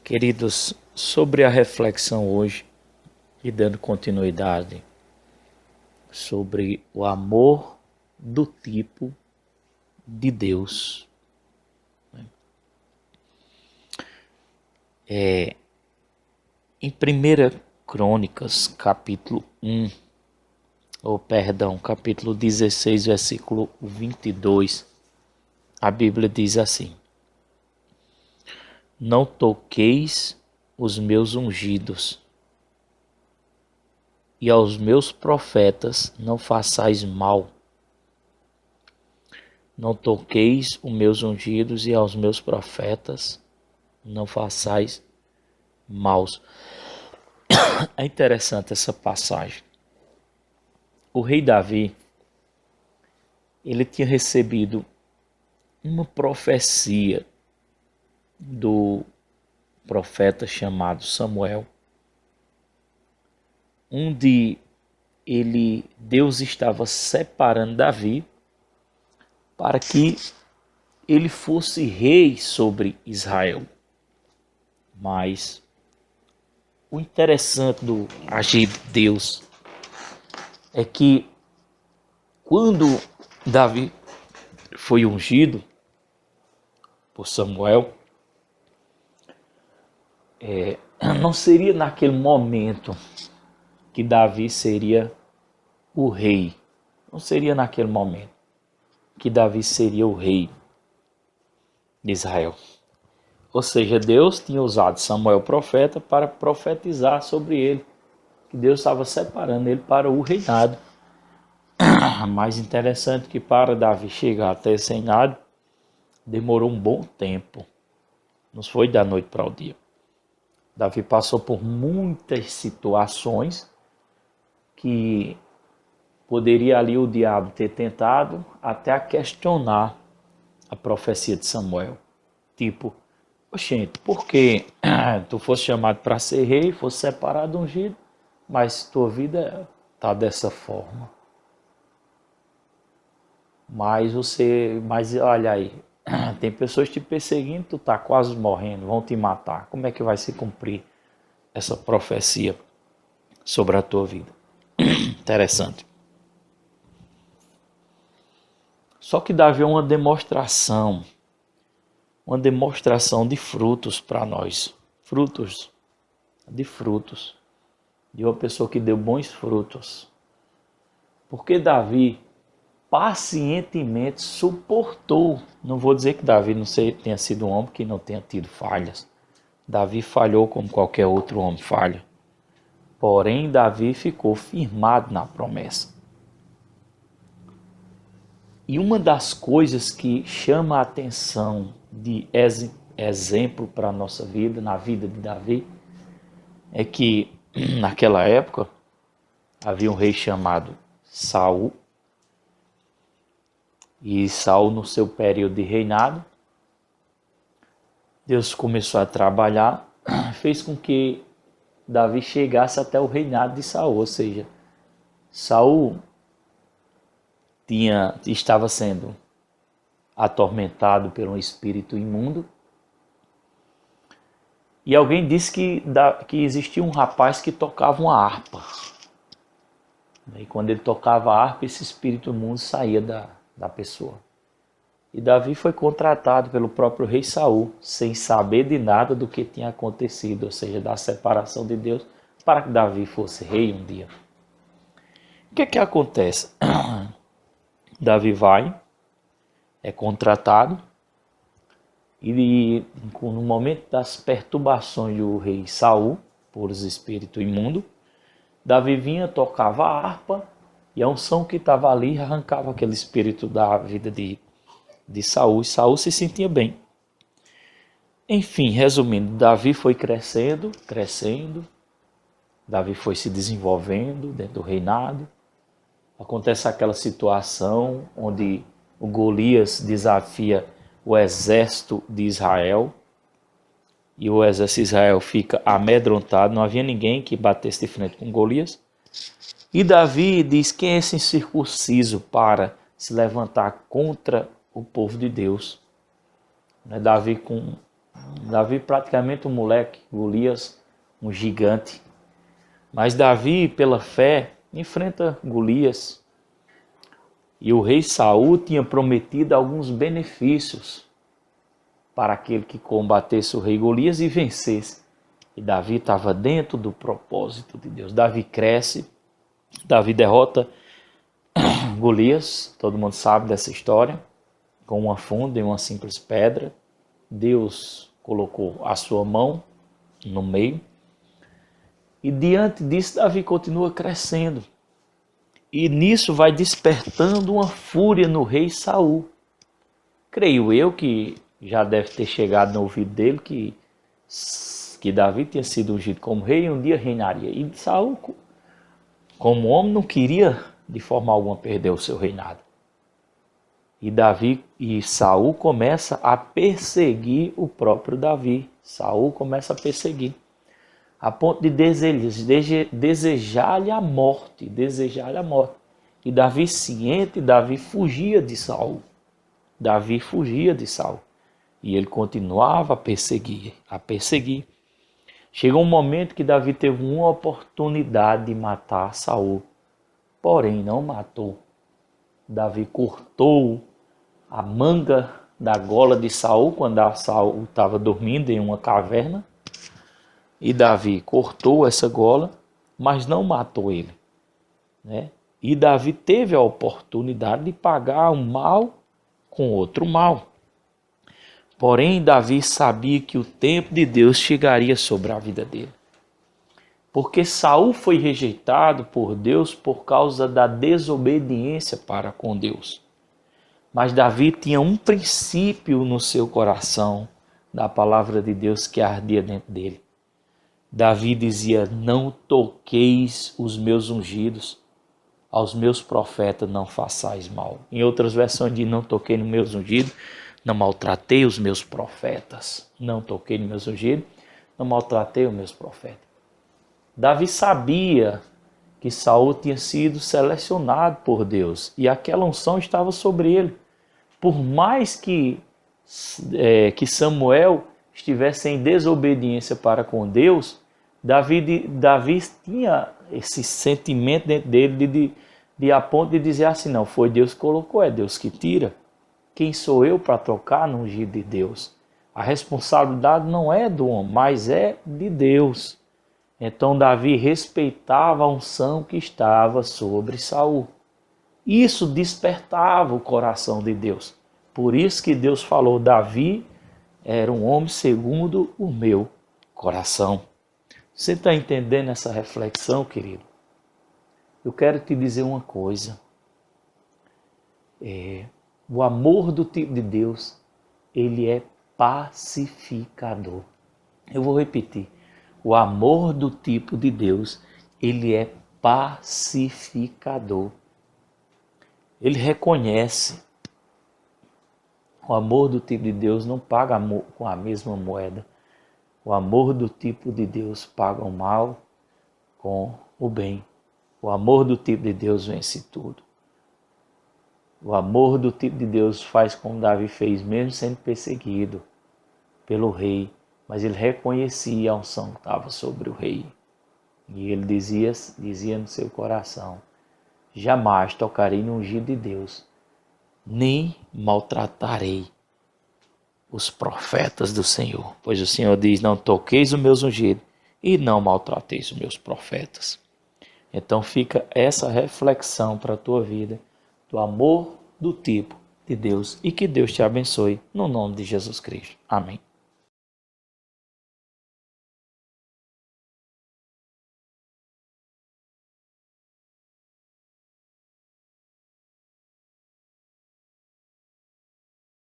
Queridos, sobre a reflexão hoje e dando continuidade sobre o amor do tipo de Deus. Em 1 Crônicas, capítulo 16, versículo 22, a Bíblia diz assim: Não toqueis os meus ungidos, e aos meus profetas não façais mal. Não toqueis os meus ungidos, e aos meus profetas não façais maus. É interessante essa passagem. O rei Davi, ele tinha recebido uma profecia do profeta chamado Samuel, onde Deus estava separando Davi para que ele fosse rei sobre Israel. Mas o interessante do agir de Deus é que quando Davi foi ungido por Samuel, não seria naquele momento que Davi seria o rei. Não seria naquele momento que Davi seria o rei de Israel. Ou seja, Deus tinha usado Samuel profeta para profetizar sobre ele, que Deus estava separando ele para o reinado. Mais interessante que para Davi chegar até esse reinado, demorou um bom tempo. Não foi da noite para o dia. Davi passou por muitas situações que poderia ali o diabo ter tentado até a questionar a profecia de Samuel. Tipo, oxente, por que tu fosse chamado para ser rei, fosse separado, ungido, mas tua vida está dessa forma? Mas olha aí, tem pessoas te perseguindo, tu está quase morrendo, vão te matar. Como é que vai se cumprir essa profecia sobre a tua vida? Interessante. Só que Davi é uma demonstração de frutos para nós. Frutos de uma pessoa que deu bons frutos. Porque Davi pacientemente suportou. Não vou dizer que Davi tenha sido um homem que não tenha tido falhas. Davi falhou como qualquer outro homem falha. Porém, Davi ficou firmado na promessa. E uma das coisas que chama a atenção de exemplo para a nossa vida, na vida de Davi, é que naquela época havia um rei chamado Saul. E Saul, no seu período de reinado, Deus começou a trabalhar, fez com que Davi chegasse até o reinado de Saul, ou seja, Saul estava sendo atormentado por um espírito imundo. E alguém disse que existia um rapaz que tocava uma harpa. E quando ele tocava a harpa, esse espírito imundo saía da pessoa. E Davi foi contratado pelo próprio rei Saul, sem saber de nada do que tinha acontecido, ou seja, da separação de Deus, para que Davi fosse rei um dia. O que acontece? Davi é contratado, e no momento das perturbações do rei Saul, por os espíritos imundos, Davi vinha, tocava a harpa, e a unção que estava ali arrancava aquele espírito da vida de Saul, e Saul se sentia bem. Enfim, resumindo, Davi foi crescendo, Davi foi se desenvolvendo dentro do reinado. Acontece aquela situação onde o Golias desafia o exército de Israel, e o exército de Israel fica amedrontado, não havia ninguém que batesse de frente com Golias. E Davi diz: quem é esse incircunciso para se levantar contra o povo de Deus? Davi, com Davi praticamente um moleque, Golias um gigante. Mas Davi, pela fé, enfrenta Golias. E o rei Saul tinha prometido alguns benefícios para aquele que combatesse o rei Golias e vencesse. E Davi estava dentro do propósito de Deus. Davi cresce, Davi derrota Golias, todo mundo sabe dessa história, com uma funda e uma simples pedra. Deus colocou a sua mão no meio. E diante disso, Davi continua crescendo. E nisso vai despertando uma fúria no rei Saul. Creio eu que já deve ter chegado no ouvido dele que Davi tinha sido ungido como rei e um dia reinaria. E Saul, como homem, não queria de forma alguma perder o seu reinado. E Saul começa a perseguir o próprio Davi. Saul começa a perseguir, a ponto de desejar-lhe a morte, E Davi ciente, Davi fugia de Saul. E ele continuava a perseguir. Chegou um momento que Davi teve uma oportunidade de matar Saul, porém não matou. Davi cortou a manga da gola de Saul quando Saul estava dormindo em uma caverna. E Davi cortou essa gola, mas não matou ele, né? E Davi teve a oportunidade de pagar um mal com outro mal. Porém, Davi sabia que o tempo de Deus chegaria sobre a vida dele. Porque Saul foi rejeitado por Deus por causa da desobediência para com Deus. Mas Davi tinha um princípio no seu coração da palavra de Deus que ardia dentro dele. Davi dizia: não toqueis os meus ungidos, aos meus profetas não façais mal. Em outras versões diz: não toquei nos meus ungidos, não maltratei os meus profetas. Não toquei nos meus ungidos, não maltratei os meus profetas. Davi sabia que Saul tinha sido selecionado por Deus e aquela unção estava sobre ele. Por mais que Samuel estivesse em desobediência para com Deus, Davi tinha esse sentimento dentro dele de a ponto de dizer assim: não, foi Deus que colocou, é Deus que tira. Quem sou eu para tocar no ungido de Deus? A responsabilidade não é do homem, mas é de Deus. Então Davi respeitava a unção que estava sobre Saul. Isso despertava o coração de Deus. Por isso que Deus falou: Davi era um homem segundo o meu coração. Você está entendendo essa reflexão, querido? Eu quero te dizer uma coisa. O amor do tipo de Deus, ele é pacificador. Eu vou repetir. O amor do tipo de Deus, ele é pacificador. Ele reconhece. O amor do tipo de Deus não paga com a mesma moeda. O amor do tipo de Deus paga o mal com o bem. O amor do tipo de Deus vence tudo. O amor do tipo de Deus faz como Davi fez, mesmo sendo perseguido pelo rei. Mas ele reconhecia a unção que estava sobre o rei. E ele dizia no seu coração: jamais tocarei no ungido de Deus, nem maltratarei os profetas do Senhor. Pois o Senhor diz: não toqueis os meus ungidos e não maltrateis os meus profetas. Então fica essa reflexão para a tua vida, do amor do tipo de Deus, e que Deus te abençoe, no nome de Jesus Cristo. Amém.